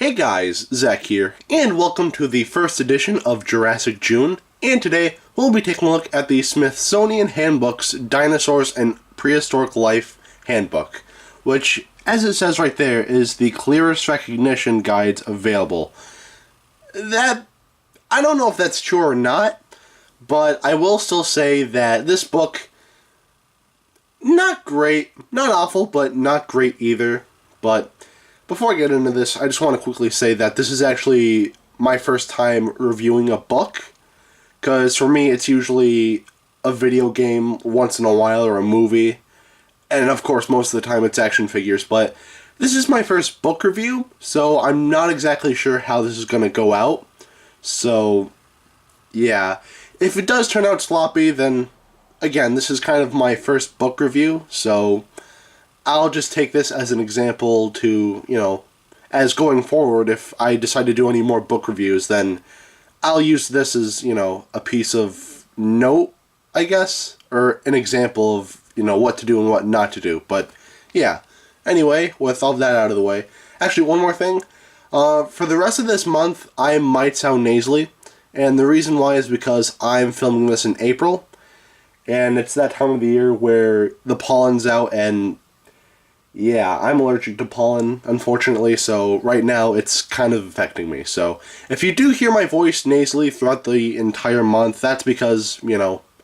Hey guys, Zach here, and welcome to the first edition of Jurassic June, and today we'll be taking a look at the Smithsonian Handbook's Dinosaurs and Prehistoric Life Handbook, which, as it says right there, is the clearest recognition guides available. I don't know if that's true or not, but I will still say that this book, not great, not awful, but not great either, but before I get into this, I just want to quickly say that this is actually my first time reviewing a book, because for me it's usually a video game once in a while or a movie, and of course most of the time it's action figures, but this is my first book review, so I'm not exactly sure how this is going to go out, so yeah. If it does turn out sloppy, then again, this is kind of my first book review, so I'll just take this as an example to, as going forward, if I decide to do any more book reviews, then I'll use this as, a piece of note, I guess, or an example of, what to do and what not to do. But, yeah. Anyway, with all that out of the way, actually, one more thing. For the rest of this month, I might sound nasally, and the reason why is because I'm filming this in April, and it's that time of the year where the pollen's out, and yeah, I'm allergic to pollen, unfortunately, so right now it's kind of affecting me. So if you do hear my voice nasally throughout the entire month, that's because,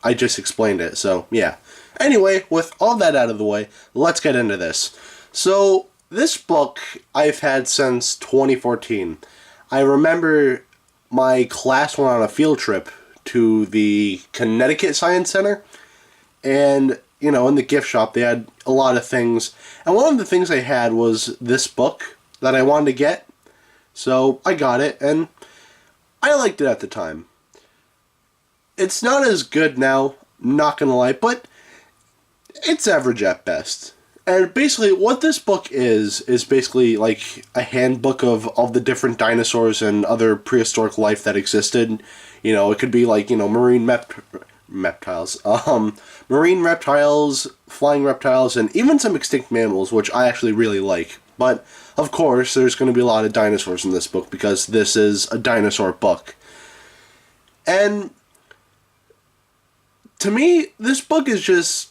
I just explained it. So, yeah. Anyway, with all that out of the way, let's get into this. So, this book I've had since 2014. I remember my class went on a field trip to the Connecticut Science Center, and in the gift shop, they had a lot of things. And one of the things they had was this book that I wanted to get. So I got it, and I liked it at the time. It's not as good now, not gonna lie, but it's average at best. And basically, what this book is basically like a handbook of all the different dinosaurs and other prehistoric life that existed. It could be like, marine marine reptiles, flying reptiles, and even some extinct mammals, which I actually really like. But, of course, there's going to be a lot of dinosaurs in this book, because this is a dinosaur book. And, to me, this book is just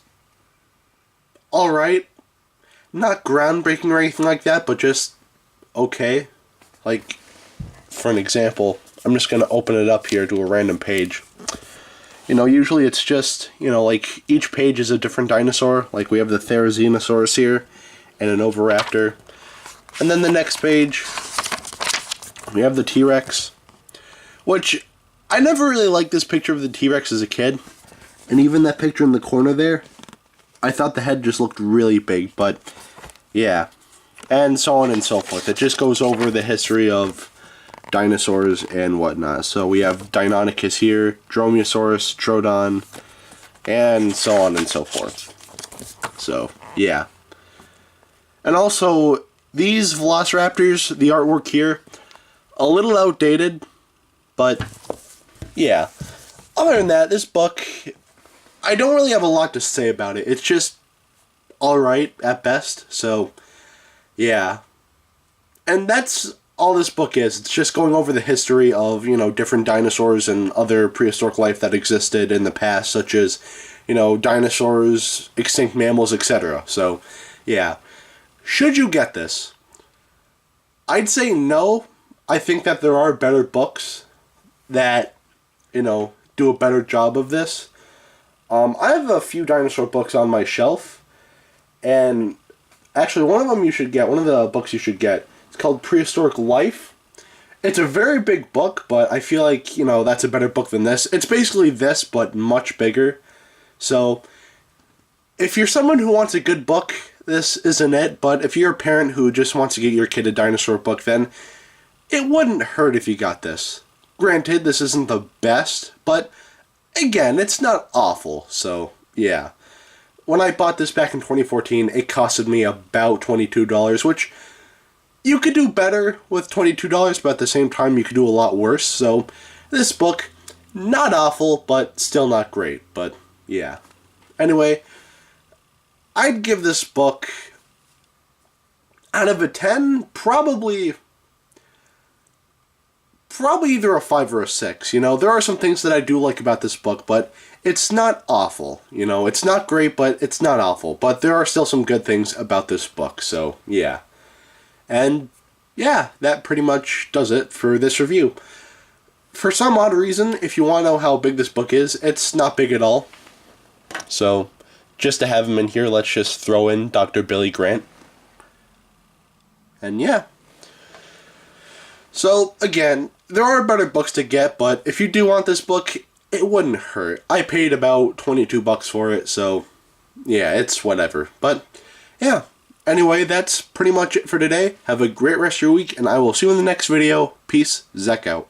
alright. Not groundbreaking or anything like that, but just okay. Like, for an example, I'm just going to open it up here to a random page. Usually it's just, like each page is a different dinosaur. Like we have the Therizinosaurus here and an Oviraptor. And then the next page, we have the T-Rex, which I never really liked this picture of the T-Rex as a kid. And even that picture in the corner there, I thought the head just looked really big, but yeah. And so on and so forth. It just goes over the history of dinosaurs and whatnot. So we have Deinonychus here, Dromaeosaurus, Troodon, and so on and so forth. So, yeah. And also, these Velociraptors, the artwork here, a little outdated, but yeah. Other than that, this book, I don't really have a lot to say about it. It's just alright at best, so yeah. And that's all this book is. It's just going over the history of, different dinosaurs and other prehistoric life that existed in the past, such as, dinosaurs, extinct mammals, etc. So, yeah. Should you get this? I'd say no. I think that there are better books that, do a better job of this. I have a few dinosaur books on my shelf, and actually one of them you should get, one of the books you should get, it's called Prehistoric Life. It's a very big book, but I feel like, that's a better book than this. It's basically this, but much bigger. So, if you're someone who wants a good book, this isn't it. But if you're a parent who just wants to get your kid a dinosaur book, then it wouldn't hurt if you got this. Granted, this isn't the best, but again, it's not awful. So, yeah. When I bought this back in 2014, it costed me about $22, which you could do better with $22, but at the same time, you could do a lot worse. So, this book, not awful, but still not great. But, yeah. Anyway, I'd give this book, out of a 10, probably probably either a 5 or a 6. You know, there are some things that I do like about this book, but it's not awful. You know, it's not great, but it's not awful. But there are still some good things about this book, so yeah. And yeah, that pretty much does it for this review. For some odd reason, if you want to know how big this book is, it's not big at all. So, just to have him in here, let's just throw in Dr. Billy Grant. And yeah. So, again, there are better books to get, but if you do want this book, it wouldn't hurt. I paid about $22 for it, so yeah, it's whatever. But yeah, anyway, that's pretty much it for today. Have a great rest of your week, and I will see you in the next video. Peace, Zek out.